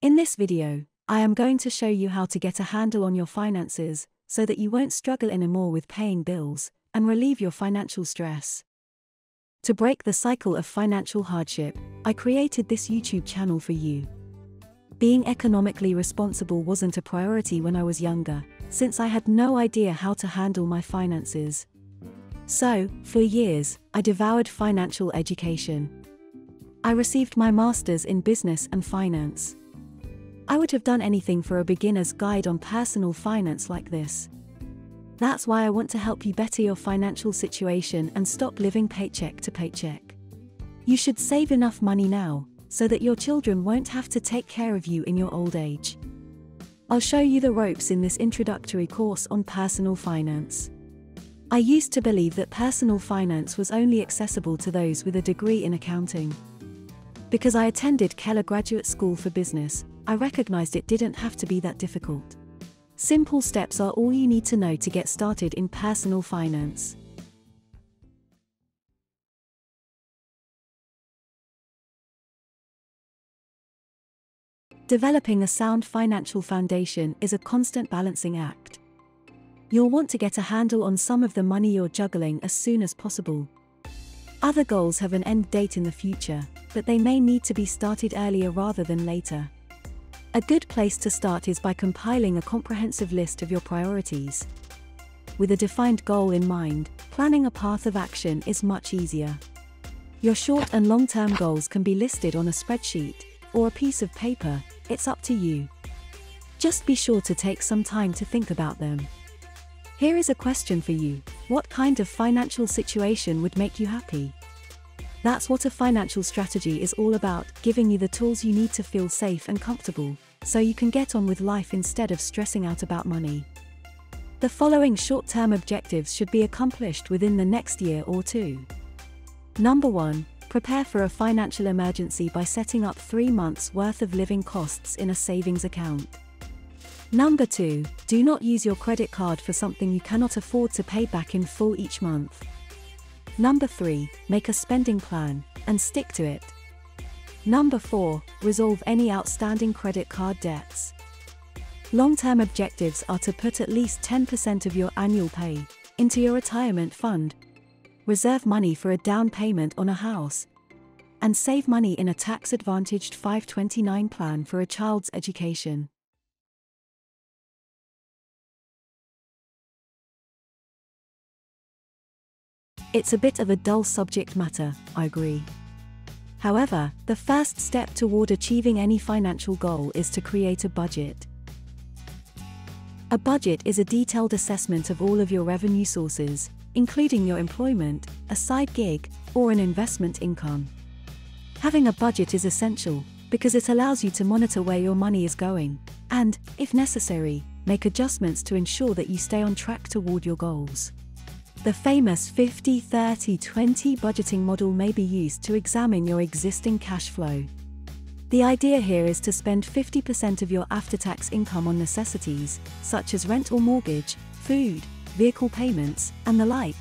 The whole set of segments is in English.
In this video, I am going to show you how to get a handle on your finances so that you won't struggle anymore with paying bills and relieve your financial stress. To break the cycle of financial hardship, I created this YouTube channel for you. Being economically responsible wasn't a priority when I was younger, since I had no idea how to handle my finances. So, for years, I devoured financial education. I received my master's in business and finance. I would have done anything for a beginner's guide on personal finance like this. That's why I want to help you better your financial situation and stop living paycheck to paycheck. You should save enough money now, so that your children won't have to take care of you in your old age. I'll show you the ropes in this introductory course on personal finance. I used to believe that personal finance was only accessible to those with a degree in accounting. Because I attended Keller Graduate School for Business, I recognized it didn't have to be that difficult. Simple steps are all you need to know to get started in personal finance. Developing a sound financial foundation is a constant balancing act. You'll want to get a handle on some of the money you're juggling as soon as possible. Other goals have an end date in the future, but they may need to be started earlier rather than later. A good place to start is by compiling a comprehensive list of your priorities. With a defined goal in mind, planning a path of action is much easier. Your short and long-term goals can be listed on a spreadsheet or a piece of paper, it's up to you. Just be sure to take some time to think about them. Here is a question for you: what kind of financial situation would make you happy? That's what a financial strategy is all about, giving you the tools you need to feel safe and comfortable, so you can get on with life instead of stressing out about money. The following short-term objectives should be accomplished within the next year or two. Number 1. Prepare for a financial emergency by setting up 3 months' worth of living costs in a savings account. Number 2. Do not use your credit card for something you cannot afford to pay back in full each month. Number 3. Make a spending plan, and stick to it. Number 4. Resolve any outstanding credit card debts. Long-term objectives are to put at least 10% of your annual pay into your retirement fund, reserve money for a down payment on a house, and save money in a tax-advantaged 529 plan for a child's education. It's a bit of a dull subject matter, I agree. However, the first step toward achieving any financial goal is to create a budget. A budget is a detailed assessment of all of your revenue sources, including your employment, a side gig, or an investment income. Having a budget is essential because it allows you to monitor where your money is going, and, if necessary, make adjustments to ensure that you stay on track toward your goals. The famous 50-30-20 budgeting model may be used to examine your existing cash flow. The idea here is to spend 50% of your after-tax income on necessities, such as rent or mortgage, food, vehicle payments, and the like.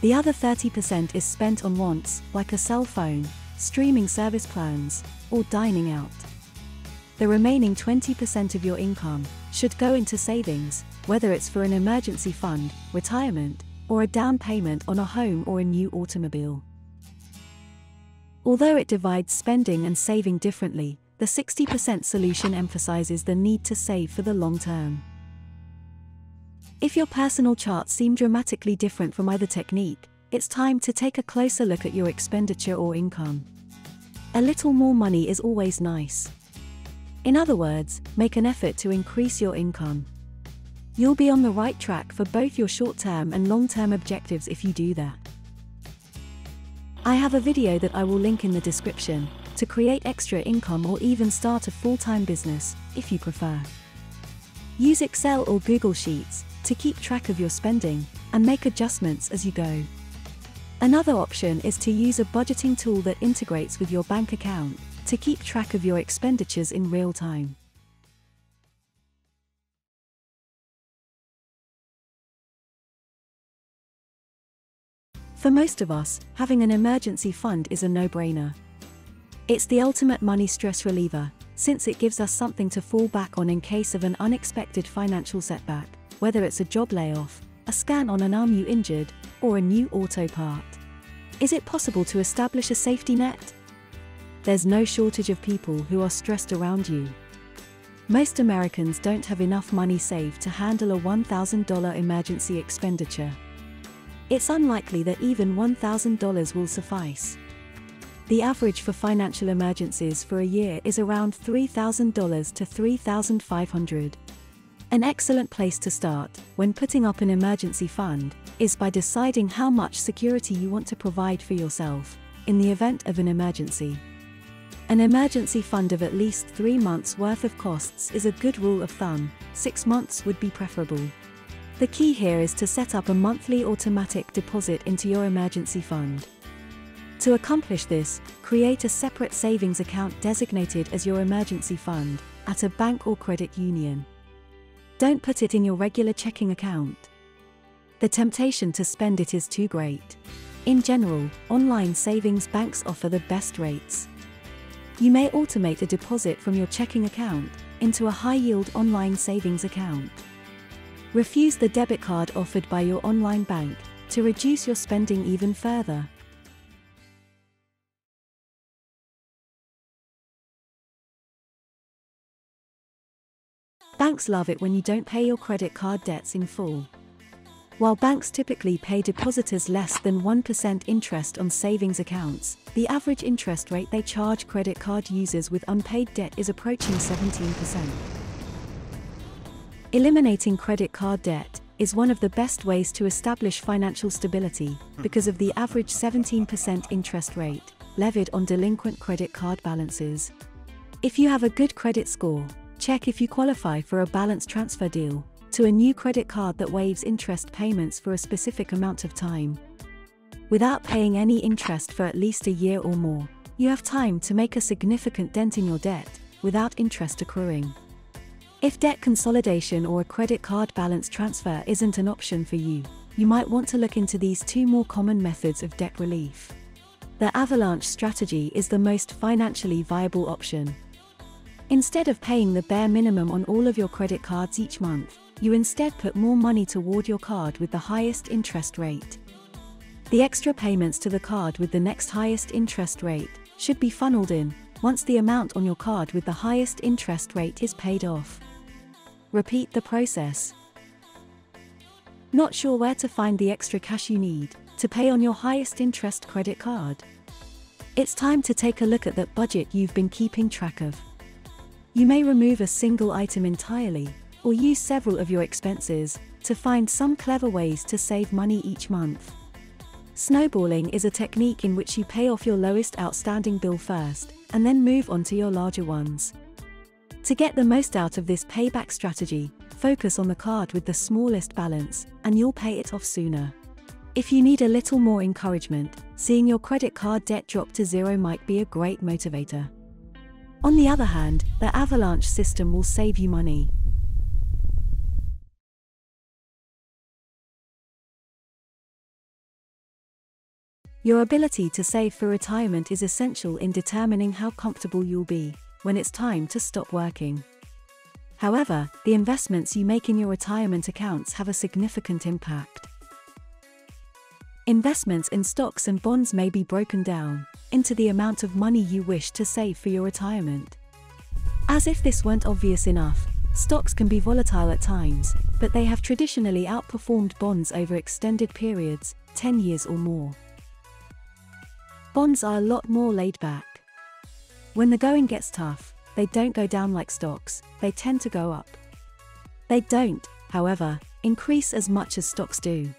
The other 30% is spent on wants, like a cell phone, streaming service plans, or dining out. The remaining 20% of your income should go into savings, whether it's for an emergency fund, retirement, or a down payment on a home or a new automobile. Although it divides spending and saving differently, the 60% solution emphasizes the need to save for the long term. If your personal charts seem dramatically different from either technique, it's time to take a closer look at your expenditure or income. A little more money is always nice. In other words, make an effort to increase your income. You'll be on the right track for both your short-term and long-term objectives if you do that. I have a video that I will link in the description to create extra income or even start a full-time business, if you prefer. Use Excel or Google Sheets to keep track of your spending and make adjustments as you go. Another option is to use a budgeting tool that integrates with your bank account to keep track of your expenditures in real time. For most of us, having an emergency fund is a no-brainer. It's the ultimate money stress reliever, since it gives us something to fall back on in case of an unexpected financial setback, whether it's a job layoff, a scan on an arm you injured, or a new auto part. Is it possible to establish a safety net? There's no shortage of people who are stressed around you. Most Americans don't have enough money saved to handle a $1,000 emergency expenditure. It's unlikely that even $1,000 will suffice. The average for financial emergencies for a year is around $3,000 to $3,500. An excellent place to start, when putting up an emergency fund, is by deciding how much security you want to provide for yourself, in the event of an emergency. An emergency fund of at least 3 months' worth of costs is a good rule of thumb. 6 months would be preferable. The key here is to set up a monthly automatic deposit into your emergency fund. To accomplish this, create a separate savings account designated as your emergency fund, at a bank or credit union. Don't put it in your regular checking account. The temptation to spend it is too great. In general, online savings banks offer the best rates. You may automate a deposit from your checking account into a high-yield online savings account. Refuse the debit card offered by your online bank to reduce your spending even further. Banks love it when you don't pay your credit card debts in full. While banks typically pay depositors less than 1% interest on savings accounts, the average interest rate they charge credit card users with unpaid debt is approaching 17%. Eliminating credit card debt is one of the best ways to establish financial stability, because of the average 17% interest rate levied on delinquent credit card balances. If you have a good credit score, check if you qualify for a balance transfer deal to a new credit card that waives interest payments for a specific amount of time. Without paying any interest for at least a year or more, you have time to make a significant dent in your debt, without interest accruing. If debt consolidation or a credit card balance transfer isn't an option for you, you might want to look into these 2 more common methods of debt relief. The avalanche strategy is the most financially viable option. Instead of paying the bare minimum on all of your credit cards each month, you instead put more money toward your card with the highest interest rate. The extra payments to the card with the next highest interest rate should be funneled in once the amount on your card with the highest interest rate is paid off. Repeat the process. Not sure where to find the extra cash you need to pay on your highest interest credit card? It's time to take a look at that budget you've been keeping track of. You may remove a single item entirely, or use several of your expenses to find some clever ways to save money each month. Snowballing is a technique in which you pay off your lowest outstanding bill first, and then move on to your larger ones. To get the most out of this payback strategy, focus on the card with the smallest balance, and you'll pay it off sooner. If you need a little more encouragement, seeing your credit card debt drop to 0 might be a great motivator. On the other hand, the avalanche system will save you money. Your ability to save for retirement is essential in determining how comfortable you'll be when it's time to stop working. However, the investments you make in your retirement accounts have a significant impact. Investments in stocks and bonds may be broken down into the amount of money you wish to save for your retirement. As if this weren't obvious enough, stocks can be volatile at times, but they have traditionally outperformed bonds over extended periods, 10 years or more. Bonds are a lot more laid back. When the going gets tough, they don't go down like stocks, they tend to go up. They don't, however, increase as much as stocks do.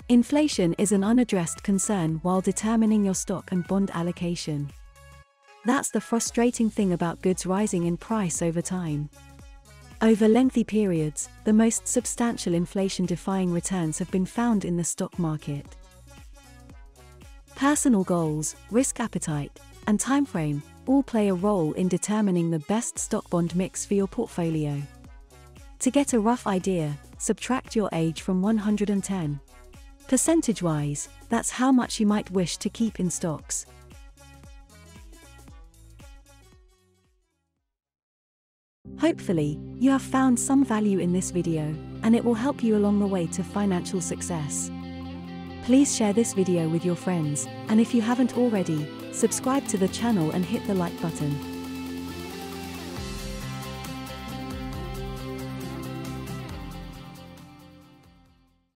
Inflation is an unaddressed concern while determining your stock and bond allocation. That's the frustrating thing about goods rising in price over time. Over lengthy periods, the most substantial inflation-defying returns have been found in the stock market. Personal goals, risk appetite, and timeframe all play a role in determining the best stock-bond mix for your portfolio. To get a rough idea, subtract your age from 110. Percentage-wise, that's how much you might wish to keep in stocks. Hopefully, you have found some value in this video, and it will help you along the way to financial success. Please share this video with your friends, and if you haven't already, subscribe to the channel and hit the like button.